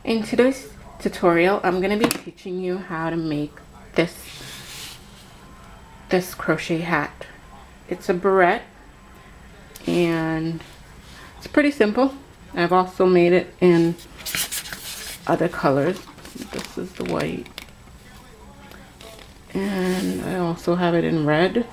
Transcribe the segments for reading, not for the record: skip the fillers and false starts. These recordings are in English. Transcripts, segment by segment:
In today's tutorial, I'm going to be teaching you how to make this crochet hat. It's a beret and it's pretty simple. I've also made it in other colors. This is the white. And I also have it in red.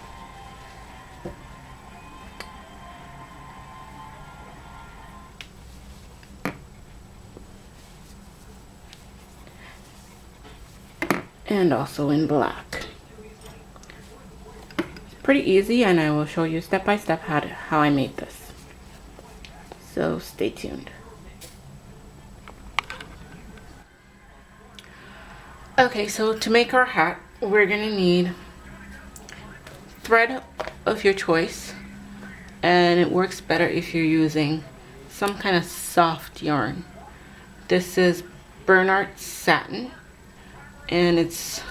And also in black. It's pretty easy, and I will show you step by step how I made this. So stay tuned. Okay, so to make our hat, we're gonna need thread of your choice, and it works better if you're using some kind of soft yarn. This is Bernat satin, and it's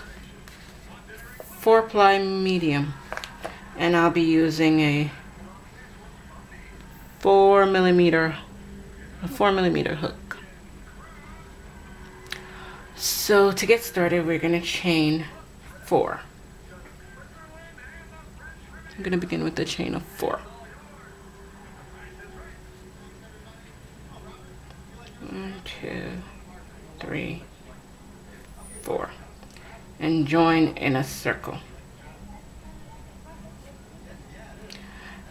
4-ply medium, and I'll be using a 4mm hook. So to get started, we're gonna chain 4. I'm gonna begin with the chain of 4. 1, 2, 3, 4, and join in a circle.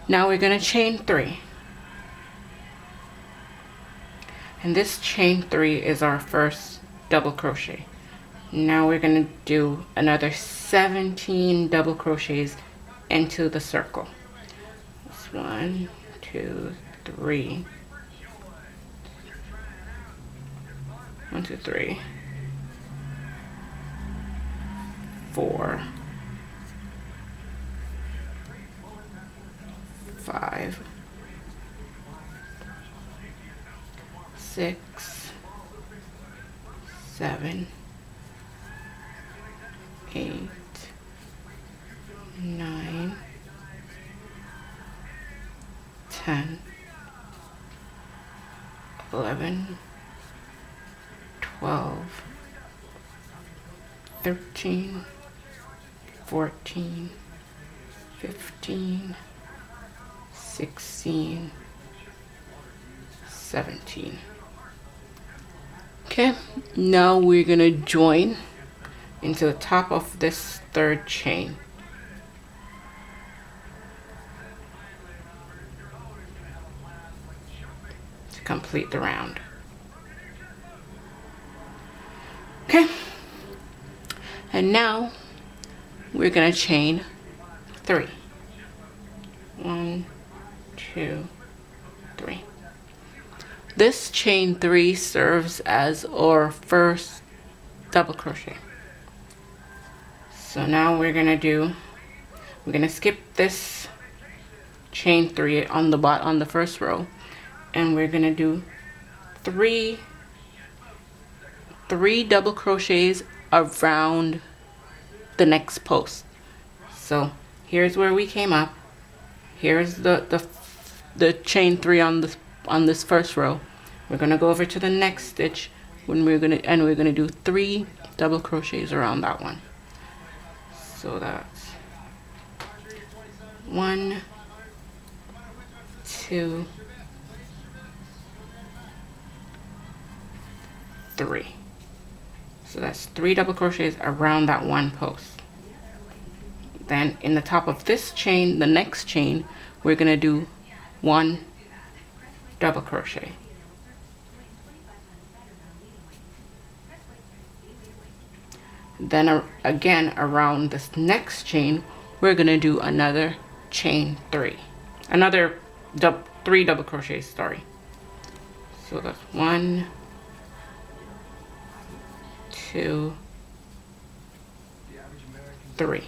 Now we're gonna chain 3, and this chain 3 is our first double crochet. Now we're gonna do another 17 double crochets into the circle. That's 1, 2, 3. 1, 2, 3, 4, 5, 6, 7, 8, 9, 10, 11, 12, 13, 14, 15, 16, 17. Okay, now we're gonna join into the top of this third chain. To complete the round. Okay, and now we're gonna chain 3. 1, 2, 3. This chain 3 serves as our first double crochet. So now we're gonna skip this chain 3 on the first row, and we're gonna do 3 double crochets around the next post. So here's where we came up. Here's the chain 3 on this first row. We're gonna go over to the next stitch we're gonna do 3 double crochets around that one. So that's 1, 2, 3. So that's 3 double crochets around that one post. Then in the top of this chain, the next chain, we're gonna do 1 double crochet. Then again around this next chain, we're gonna do another chain 3, another 3 double crochets. Sorry. So that's 1, 2, 3,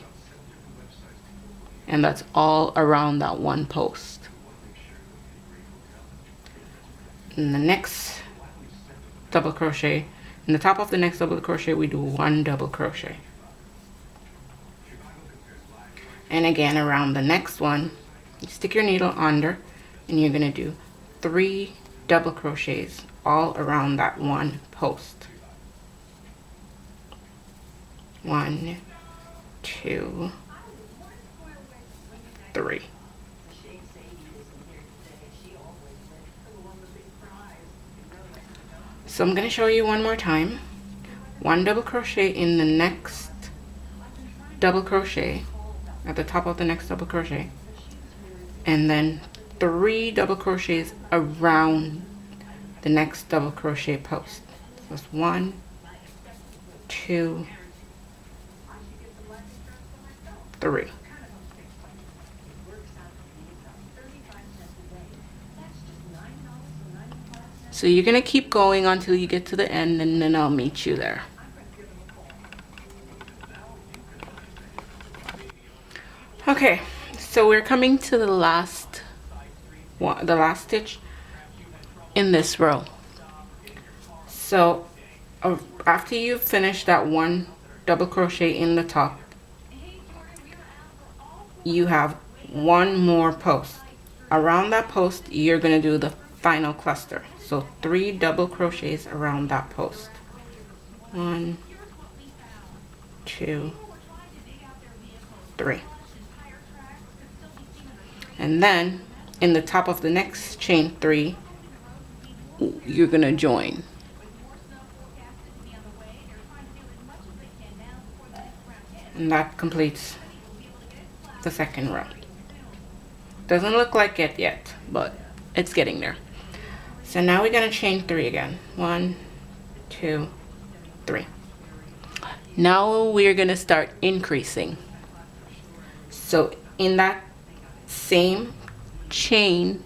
and that's all around that one post. In the next double crochet, in the top of the next double crochet, we do 1 double crochet, and again around the next one, you stick your needle under, and you're gonna do 3 double crochets all around that one post. 1, 2, 3. So I'm going to show you one more time. 1 double crochet in the next double crochet, at the top of the next double crochet, and then 3 double crochets around the next double crochet post. So that's 1, 2, 3. So you're going to keep going until you get to the end, and then I'll meet you there. Okay, so we're coming to the last one, the last stitch in this row. So after you finish that 1 double crochet in the top, you have 1 more post. Around that post, you're going to do the final cluster. So 3 double crochets around that post. 1, 2, 3. And then in the top of the next chain 3, you're going to join. And that completes the second row. Doesn't look like it yet, but it's getting there. So now we're going to chain 3 again. 1, 2, 3. Now we're going to start increasing. So in that same chain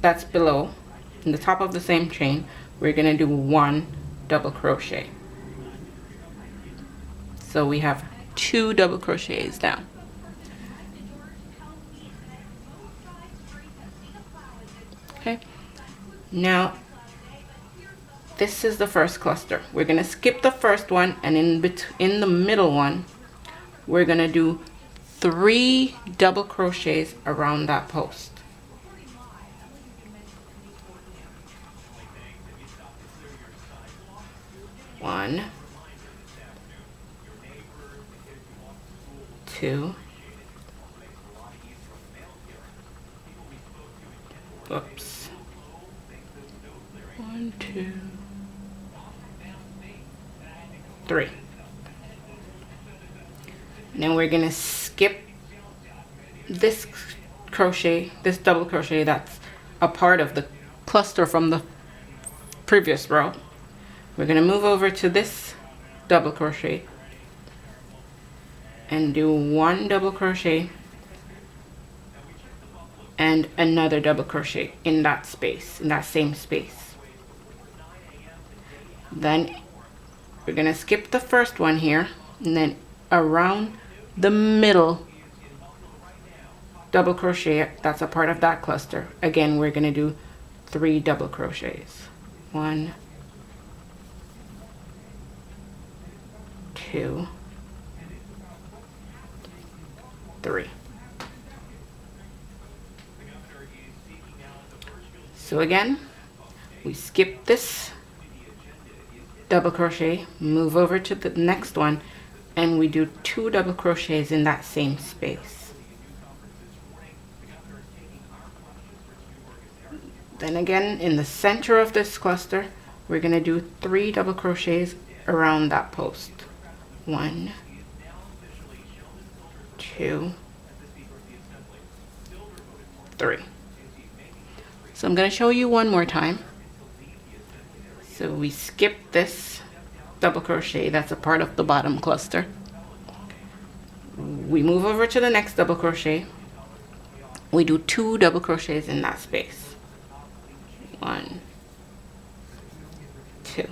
that's below, in the top of the same chain, we're going to do 1 double crochet. So we have 2 double crochets down. Okay, now this is the first cluster. We're going to skip the first one, and in the middle one, we're going to do 3 double crochets around that post. 1, 2, oops, 1, 2, 3. Now we're going to skip this crochet, this double crochet that's a part of the cluster from the previous row. We're going to move over to this double crochet and do 1 double crochet and another double crochet in that space, in that same space. Then we're going to skip the first one here, and then around the middle double crochet that's a part of that cluster, again we're going to do 3 double crochets. 1, 2, 3. So again, we skip this double crochet, move over to the next one, and we do 2 double crochets in that same space. Then again, in the center of this cluster, we're going to do 3 double crochets around that post. 1, 2, 3. So I'm going to show you one more time. So we skip this double crochet that's a part of the bottom cluster. We move over to the next double crochet. We do 2 double crochets in that space. 1, 2.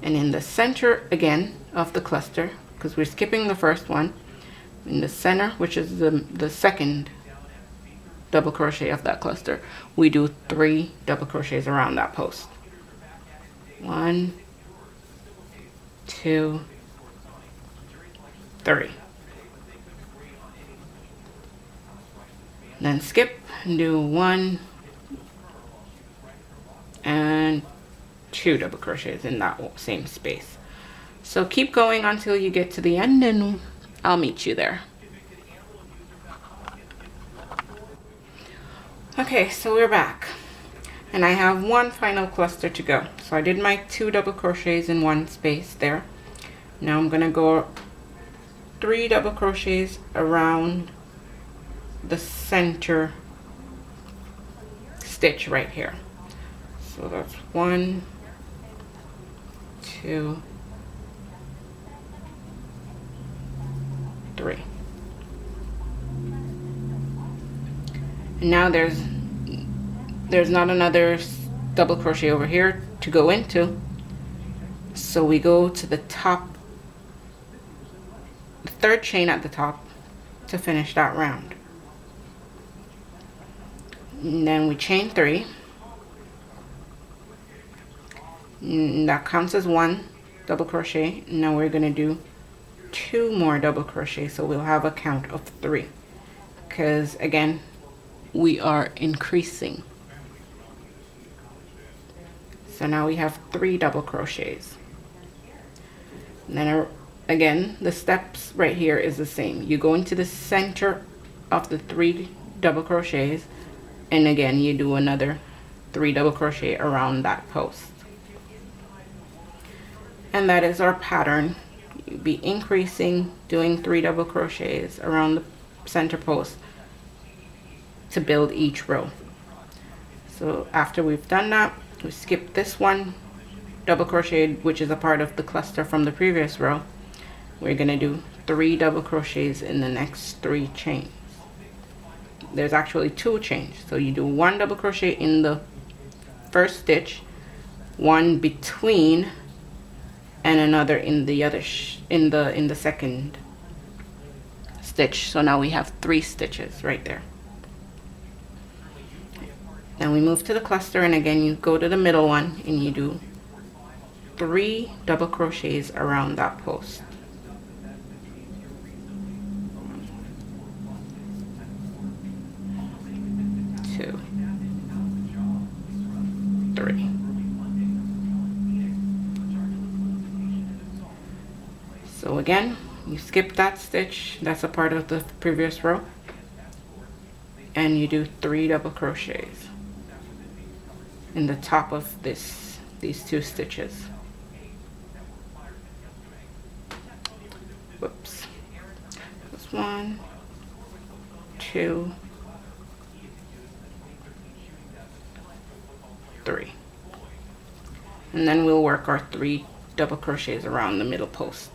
And in the center again of the cluster, because we're skipping the first one, in the center, which is the second double crochet of that cluster, we do 3 double crochets around that post. 1, 2, 3. Then skip and do 1, 2 double crochets in that same space. So keep going until you get to the end and I'll meet you there. Okay, so we're back and I have one final cluster to go. So I did my 2 double crochets in one space there. Now I'm gonna go 3 double crochets around the center stitch right here. So that's 1, 2, 3. And now there's not another double crochet over here to go into, so we go to the top, the 3rd chain at the top to finish that round. And then we chain 3, and that counts as 1 double crochet. Now we're going to do 2 more double crochet, so we'll have a count of 3, because again we are increasing. So now we have 3 double crochets. And then again, the steps right here is the same. You go into the center of the 3 double crochets, and again you do another 3 double crochet around that post. And that is our pattern. You'll be increasing, doing 3 double crochets around the center post to build each row. So after we've done that, we skip this 1 double crochet, which is a part of the cluster from the previous row. We're gonna do 3 double crochets in the next 3 chains. There's actually 2 chains, so you do 1 double crochet in the first stitch, 1 between, and another in the other in the second stitch. So now we have 3 stitches right there. Now we move to the cluster, and again you go to the middle one and you do 3 double crochets around that post. 2, 3. So again, you skip that stitch, that's a part of the previous row, and you do 3 double crochets in the top of these 2 stitches. Whoops. That's 1, 2, 3. And then we'll work our 3 double crochets around the middle post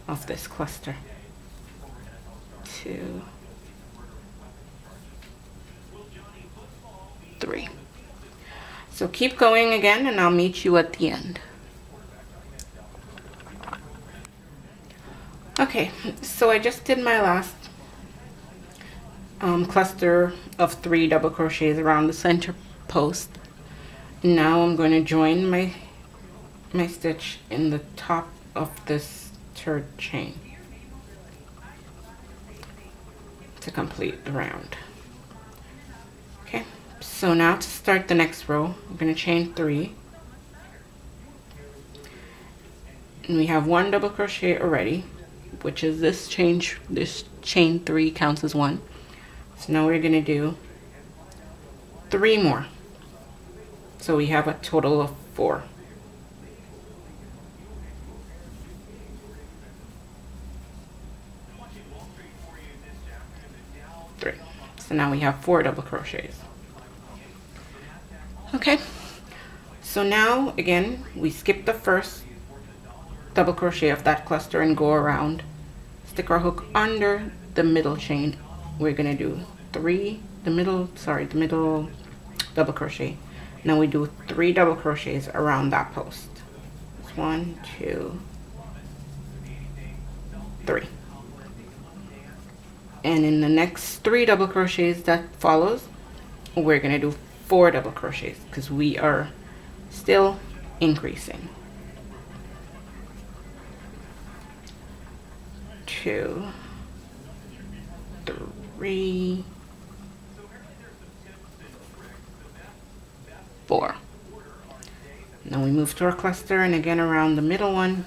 of this cluster. 2, 3. So keep going again and I'll meet you at the end. Okay, so I just did my last cluster of 3 double crochets around the center post. Now I'm going to join my stitch in the top of this 3rd chain to complete the round. Okay, so now to start the next row, I'm going to chain 3, and we have 1 double crochet already, which is this chain 3 counts as 1. So now we're going to do 3 more, so we have a total of 4. 3. So now we have 4 double crochets. Okay, so now again we skip the first double crochet of that cluster and go around, stick our hook under the middle chain. We're gonna do the middle double crochet. Now we do 3 double crochets around that post. 1, 2, 3. And in the next 3 double crochets that follows, we're gonna do 4 double crochets because we are still increasing. 2, 3, 4. Now we move to our cluster, and again around the middle one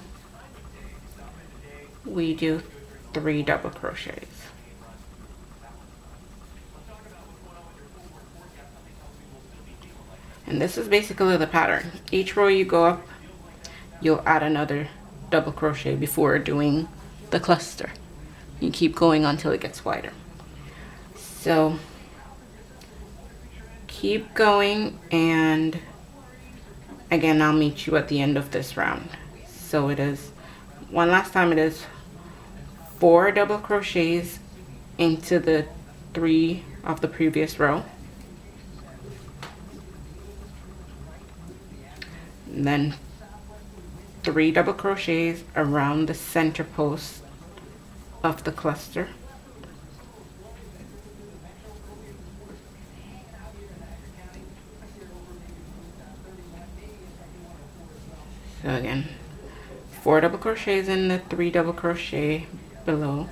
we do 3 double crochets. And this is basically the pattern. Each row you go up, you'll add another double crochet before doing the cluster. You keep going until it gets wider. So keep going, and again I'll meet you at the end of this round. So it is, one last time, it is 4 double crochets into the 3 of the previous row, and then 3 double crochets around the center post of the cluster, so again 4 double crochets in the 3 double crochet below,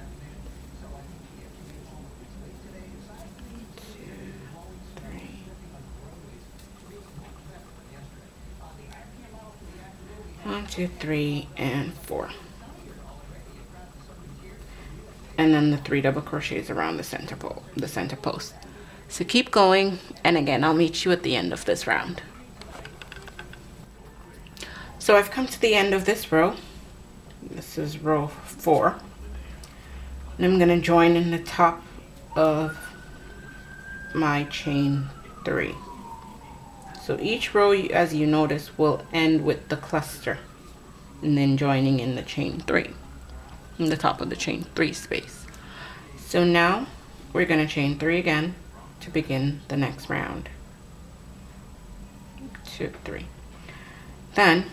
1, 2, 3, and 4, and then the 3 double crochets around the center post. So keep going, and again I'll meet you at the end of this round. So I've come to the end of this row. This is row 4, and I'm going to join in the top of my chain 3. So each row, as you notice, will end with the cluster and then joining in the chain 3 in the top of the chain 3 space. So now we're going to chain 3 again to begin the next round. 2, 3. Then,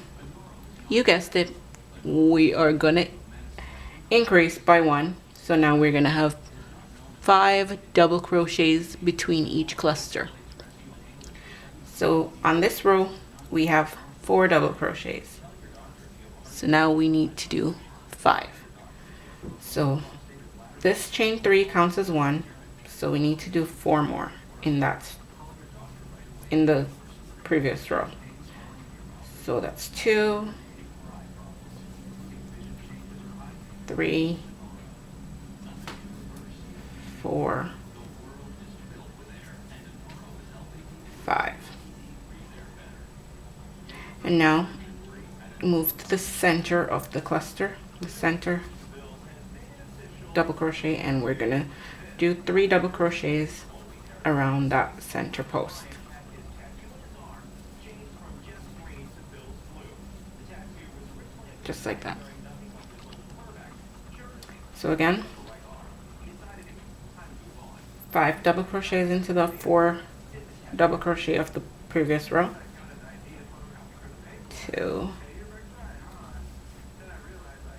you guessed it, we are going to increase by 1. So now we're going to have 5 double crochets between each cluster. So on this row we have 4 double crochets. So now we need to do 5. So this chain 3 counts as 1, so we need to do 4 more in the previous row. So that's 2, 3, 4, 5. And now move to the center of the cluster, the center double crochet, and we're gonna do 3 double crochets around that center post. Just like that. So again, 5 double crochets into the 4 double crochet of the previous row. 2,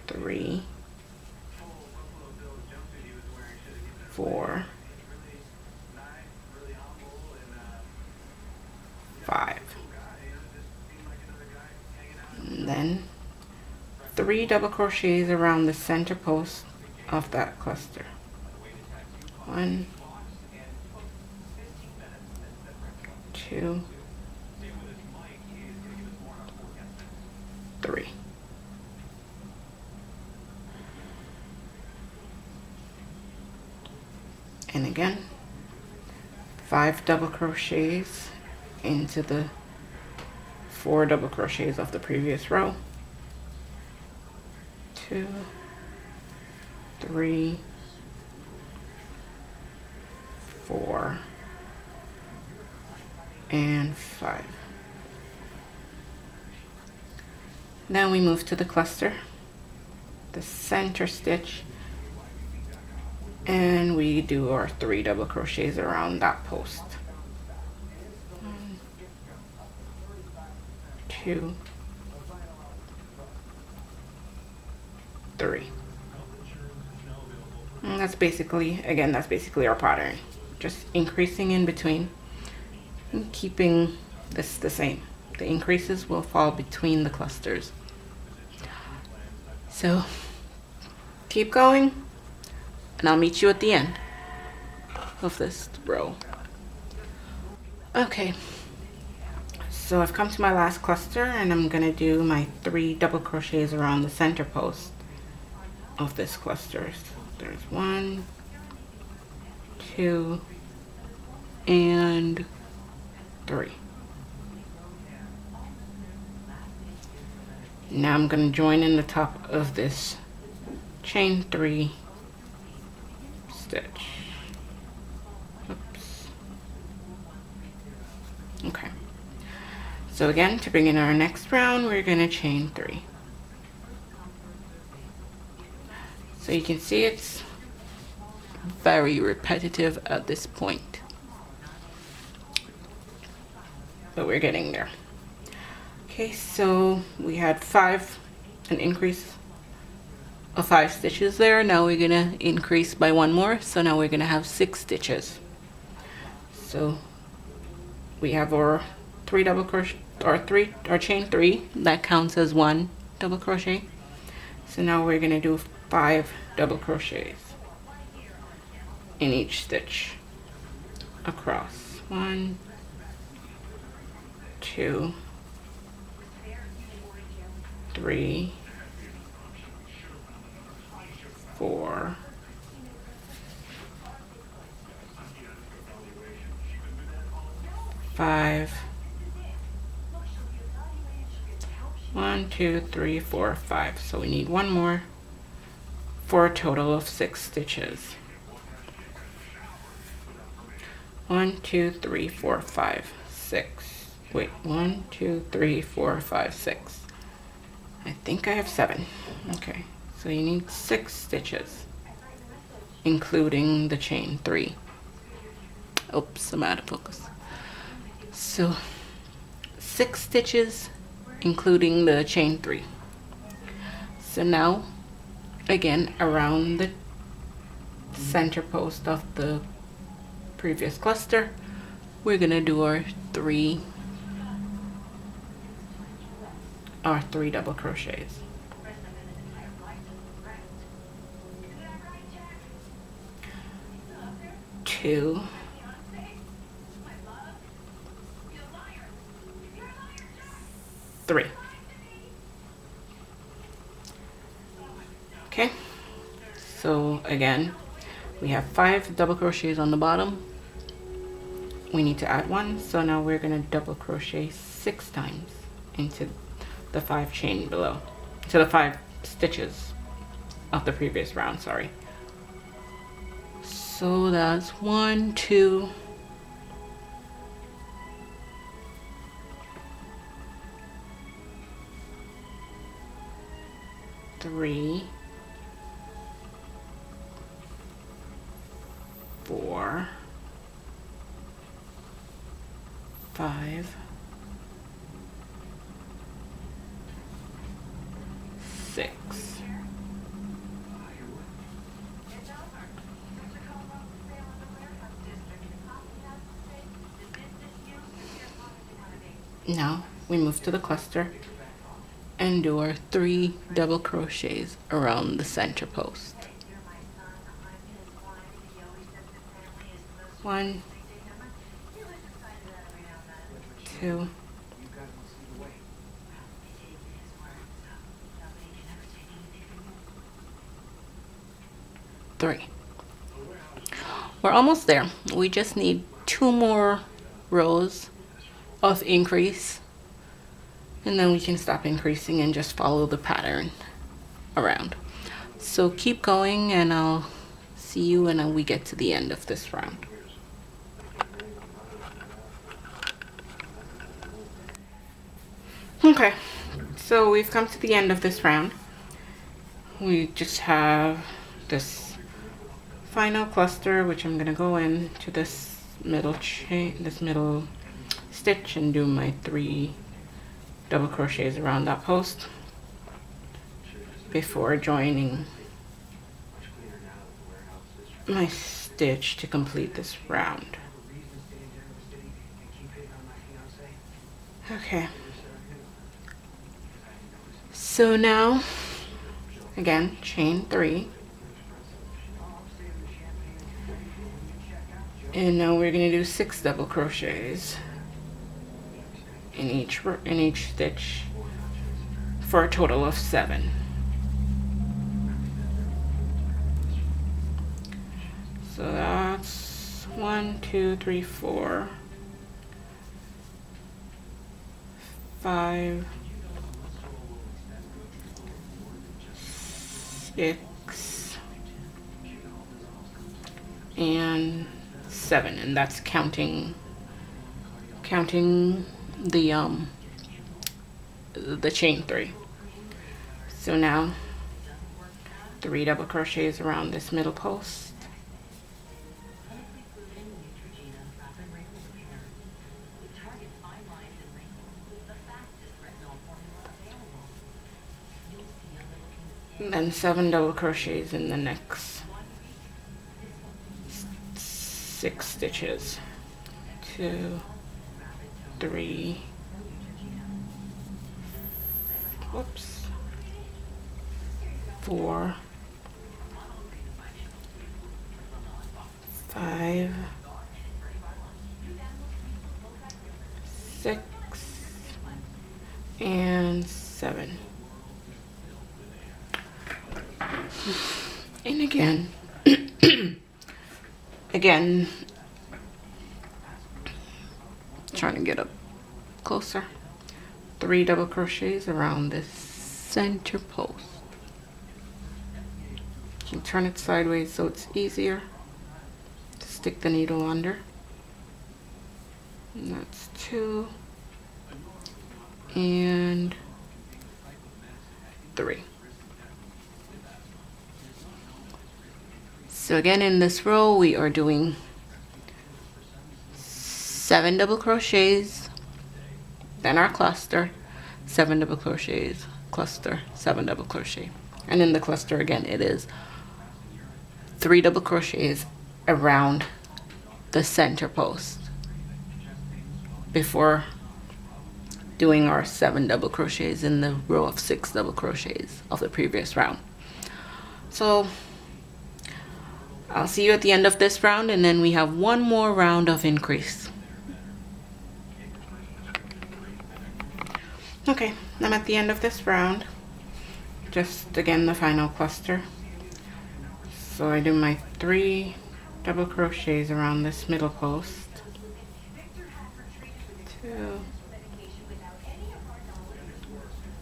3, 4, 5. And then 3 double crochets around the center post of that cluster. 1, 2, 3. And again, 5 double crochets into the 4 double crochets of the previous row. 2, 3, 4, and 5. Then we move to the cluster, the center stitch, and we do our 3 double crochets around that post. 1, 2, 3. And that's basically, again, that's basically our pattern. Just increasing in between and keeping this the same. The increases will fall between the clusters. So keep going, and I'll meet you at the end of this row. Okay, So I've come to my last cluster, and I'm gonna do my 3 double crochets around the center post of this cluster. So there's 1, 2, and 3. Now I'm going to join in the top of this chain 3 stitch. Oops. Okay. So again, to begin our next round, we're going to chain 3. So you can see it's very repetitive at this point, but we're getting there. Okay, so we had an increase of 5 stitches there. Now we're gonna increase by 1 more, so now we're gonna have 6 stitches. So we have our 3 double crochet, or chain 3, that counts as 1 double crochet. So now we're gonna do 5 double crochets in each stitch across. 1, 2, 3, 4, 5. 1, 2, 3, 4, 5. So we need 1 more for a total of 6 stitches. 1, 2, 3, 4, 5, 6. Wait, 1, 2, 3, 4, 5, 6. I think I have 7. Okay, so you need 6 stitches, including the chain 3. Oops, I'm out of focus. So 6 stitches, including the chain 3. So now, again, around the center post of the previous cluster, we're gonna do our 3 double crochets. Two, 3. Okay, so again, we have 5 double crochets on the bottom. We need to add 1, so now we're going to double crochet 6 times into the 5 chain below, to the 5 stitches of the previous round, sorry. So that's 1, 2, 3, 4, 5, 6. Now we move to the cluster and do our 3 double crochets around the center post. 1, 2, 3. We're almost there. We just need 2 more rows of increase, and then we can stop increasing and just follow the pattern around. So keep going, and I'll see you when we get to the end of this round. Okay, so we've come to the end of this round. We just have this final cluster, which I'm gonna go into this middle chain, this middle stitch, and do my 3 double crochets around that post before joining my stitch to complete this round. Okay, so now again, chain 3, and now we're going to do 6 double crochets in each stitch for a total of 7. So that's 1, 2, 3, 4, 5, 6, and 7, and that's counting the chain 3. So now 3 double crochets around this middle post. And then 7 double crochets in the next 6 stitches. 2, 3, whoops, 4, 5, 6, and 7. And again, trying to get up closer, 3 double crochets around this center post. You can turn it sideways so it's easier to stick the needle under. And that's 2 and 3. So again, in this row we are doing 7 double crochets, then our cluster, 7 double crochets, cluster, 7 double crochet. And in the cluster again, it is 3 double crochets around the center post before doing our 7 double crochets in the row of 6 double crochets of the previous round. So I'll see you at the end of this round, and then we have one more round of increase. Okay, I'm at the end of this round. Just again the final cluster. So I do my 3 double crochets around this middle post. 2,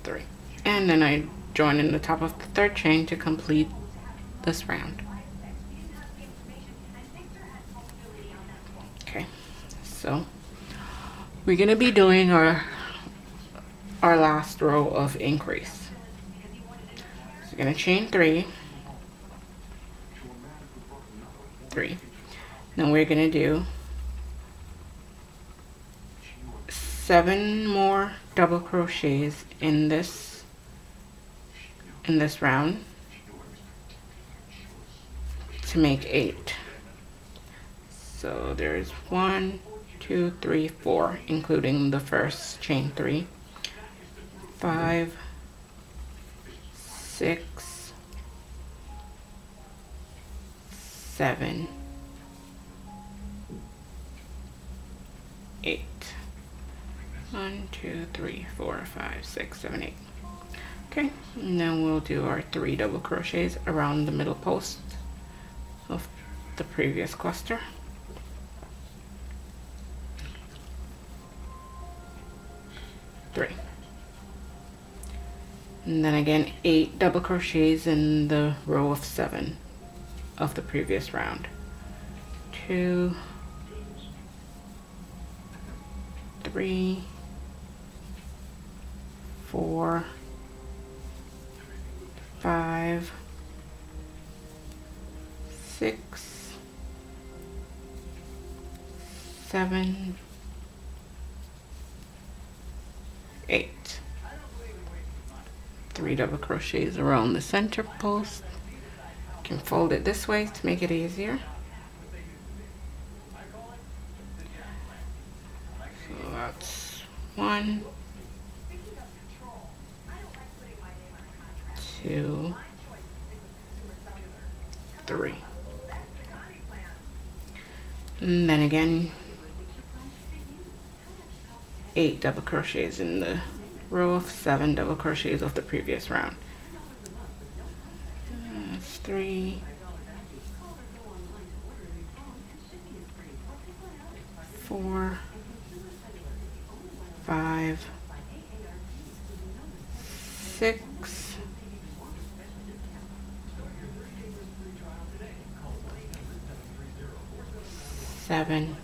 3. And then I join in the top of the 3rd chain to complete this round. Okay, so we're gonna be doing our last row of increase. So we're gonna chain 3, 3. Then we're gonna do 7 more double crochets in this round to make 8. So there's 1, 2, 3, 4, including the first chain 3, 5, 6, 7, 8. 1, 2, 3, 4, 5, 6, 7, 8. Okay, and then we'll do our 3 double crochets around the middle post of the previous cluster. And then again 8 double crochets in the row of 7 of the previous round. 2, 3, 4, 5, 6, 7, 8. 3 double crochets around the center post. You can fold it this way to make it easier. So that's 1, 2, 3. And then again 8 double crochets in the row of 7 double crochets of the previous round. That's 3, 4, 5, 6, 7,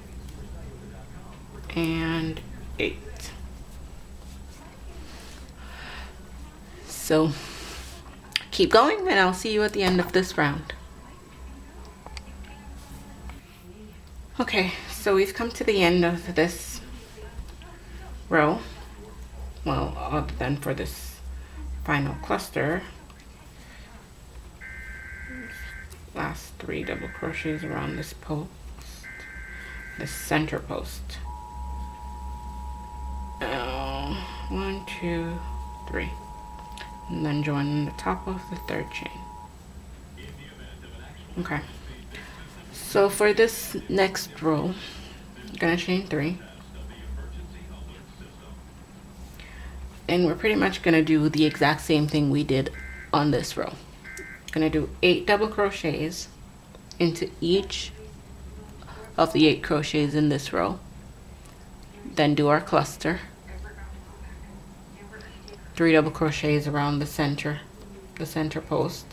and 8. So keep going and I'll see you at the end of this round. Okay, so we've come to the end of this row. Well, other than for this final cluster. Last 3 double crochets around this post, this center post. 1, 2, 3, and then join the top of the 3rd chain. Okay, so for this next row, I'm gonna chain 3, and we're pretty much gonna do the exact same thing we did on this row. Gonna do 8 double crochets into each of the 8 crochets in this row, then do our cluster, 3 double crochets around the center post,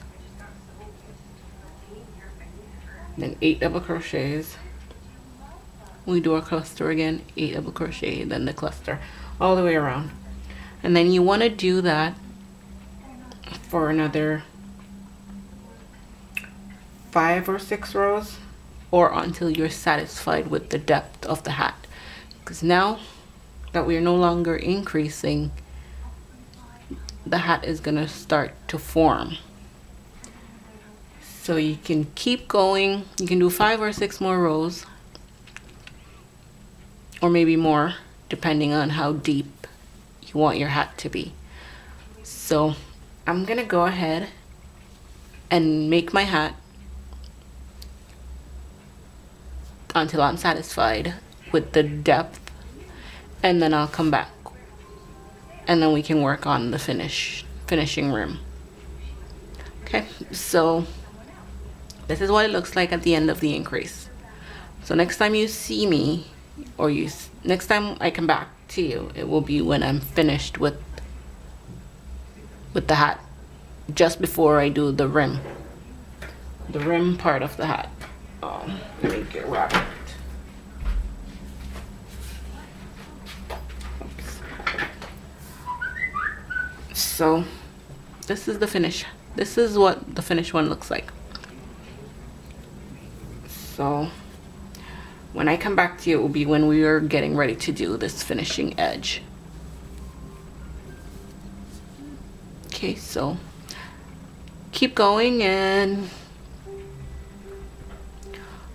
then 8 double crochets, we do our cluster again, 8 double crochet, then the cluster, all the way around. And then you want to do that for another 5 or 6 rows, or until you're satisfied with the depth of the hat, because now that we are no longer increasing, the hat is going to start to form. So you can keep going. You can do 5 or 6 more rows, or maybe more, depending on how deep you want your hat to be. So I'm gonna go ahead and make my hat until I'm satisfied with the depth, and then I'll come back and then we can work on the finishing rim. Okay, so this is what it looks like at the end of the increase. So next time you see me, or next time I come back to you, it will be when I'm finished with the hat, just before I do the rim part of the hat. Let me grab it. So this is the finish. This is what the finished one looks like. So when I come back to you, it will be when we are getting ready to do this finishing edge. Okay, so keep going and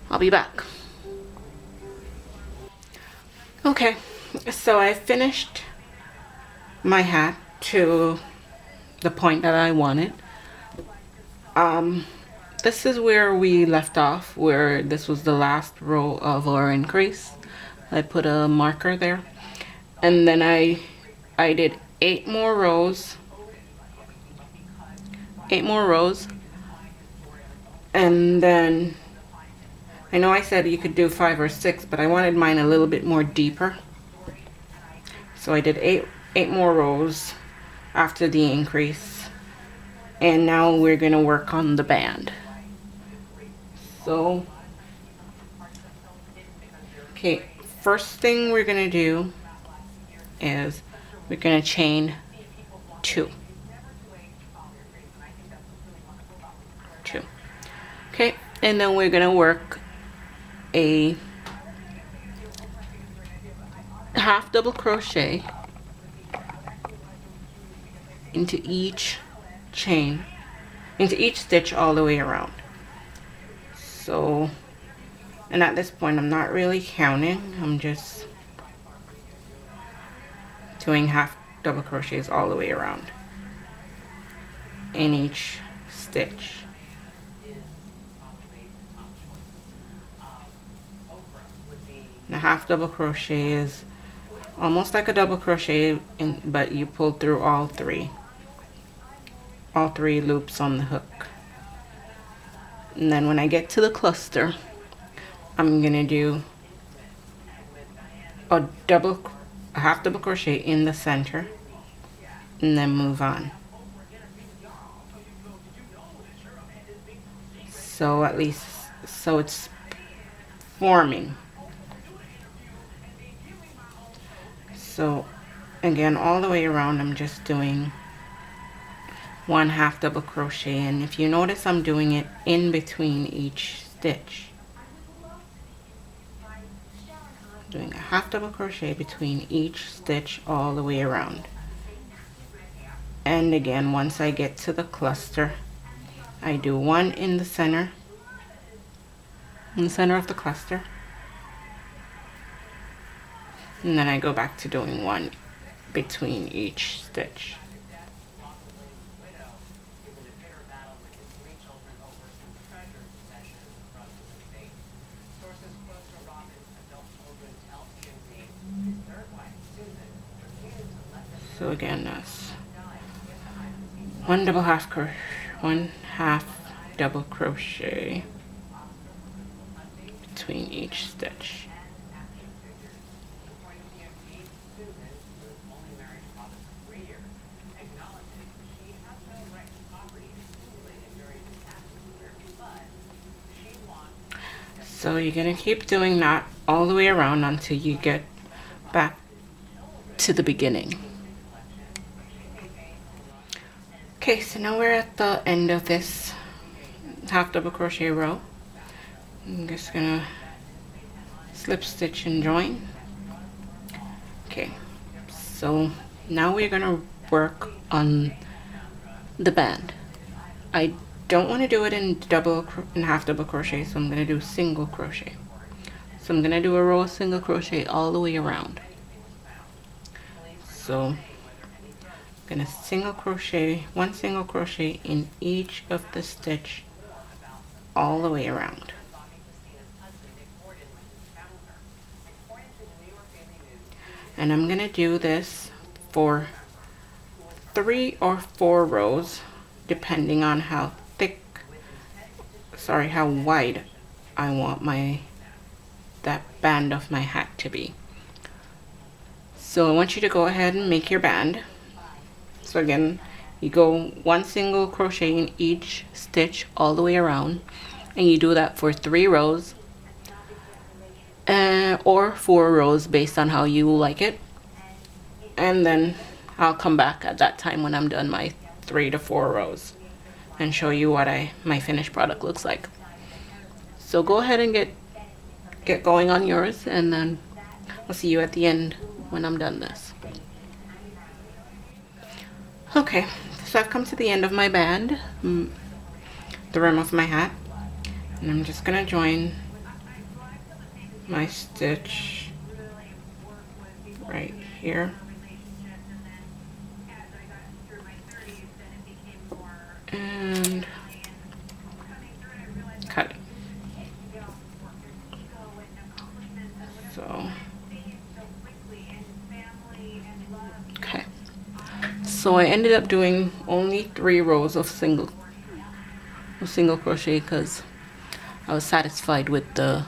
I'll be back. Okay, so I finished my hat to the point that I wanted. This is where we left off, where this was the last row of our increase. I put a marker there, and then I did 8 more rows, and then I know I said you could do 5 or 6, but I wanted mine a little bit more deeper, so I did 8 more rows after the increase, and now we're gonna work on the band. So okay, first thing we're gonna do is we're gonna chain 2. Okay, and then we're gonna work a half double crochet into each chain, into each stitch all the way around. So, and at this point I'm not really counting, I'm just doing half double crochets all the way around in each stitch. And a half double crochet is almost like a double crochet, but you pull through all three loops on the hook. And then when I get to the cluster, I'm gonna do a half double crochet in the center and then move on. So at least, so it's forming. So again, all the way around, I'm just doing 1 half double crochet, and if you notice, I'm doing it in between each stitch. Doing a half double crochet between each stitch all the way around. And again, once I get to the cluster, I do 1 in the center of the cluster, and then I go back to doing 1 between each stitch. So again, that's 1 half double crochet between each stitch. So you're gonna keep doing that all the way around until you get back to the beginning. Okay, so now we're at the end of this half double crochet row. I'm just gonna slip stitch and join. Okay, so now we're gonna work on the band. I don't want to do it in half double crochet, so I'm gonna do single crochet. So I'm gonna do a row of single crochet all the way around. So I'm gonna single crochet, 1 single crochet in each of the stitch all the way around. And I'm gonna do this for 3 or 4 rows, depending on how wide I want that band of my hat to be. So I want you to go ahead and make your band. So again, you go 1 single crochet in each stitch all the way around, and you do that for 3 rows or 4 rows based on how you like it. And then I'll come back at that time when I'm done my 3 to 4 rows and show you what my finished product looks like. So go ahead and get going on yours, and then I'll see you at the end when I'm done this. Okay, so I've come to the end of my band, the rim of my hat, and I'm just gonna join my stitch right here. And cut it. So, okay. So I ended up doing only 3 rows of single crochet because I was satisfied with the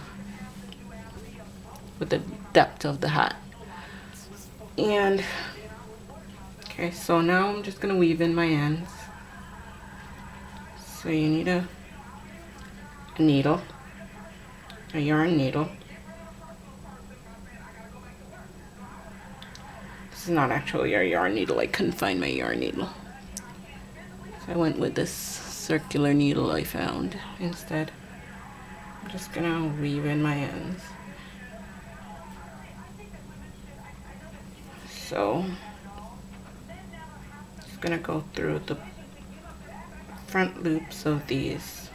depth of the hat. And okay, so now I'm just gonna weave in my ends. So you need a needle, a yarn needle. This is not actually a yarn needle. I couldn't find my yarn needle, so I went with this circular needle I found instead. I'm just gonna weave in my ends. So just gonna go through the front loops of these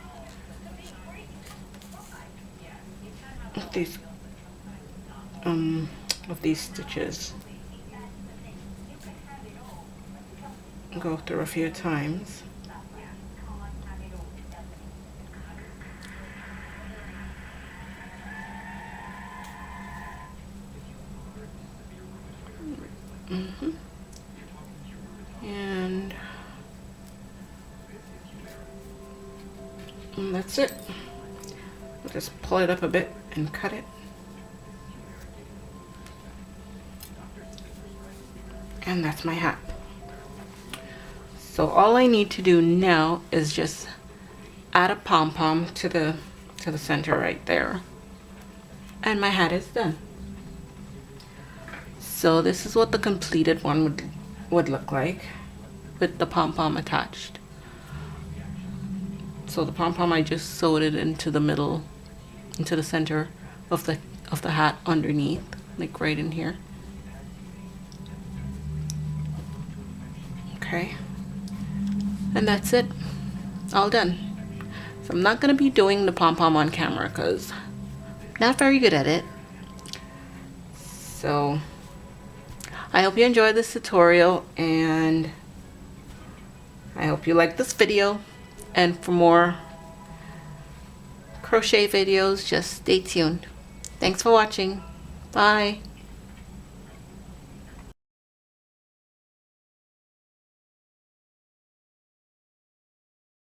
stitches. Go through a few times. And that's it. I'll just pull it up a bit and cut it. And that's my hat. So all I need to do now is just add a pom-pom to the center right there. And my hat is done. So this is what the completed one would look like with the pom-pom attached. So the pom-pom, I just sewed it into the middle, into the center of the hat underneath, like right in here. Okay, and that's it, all done. So I'm not gonna be doing the pom-pom on camera because I'm not very good at it. So I hope you enjoyed this tutorial, and I hope you like this video. And for more crochet videos, just stay tuned. Thanks for watching. Bye.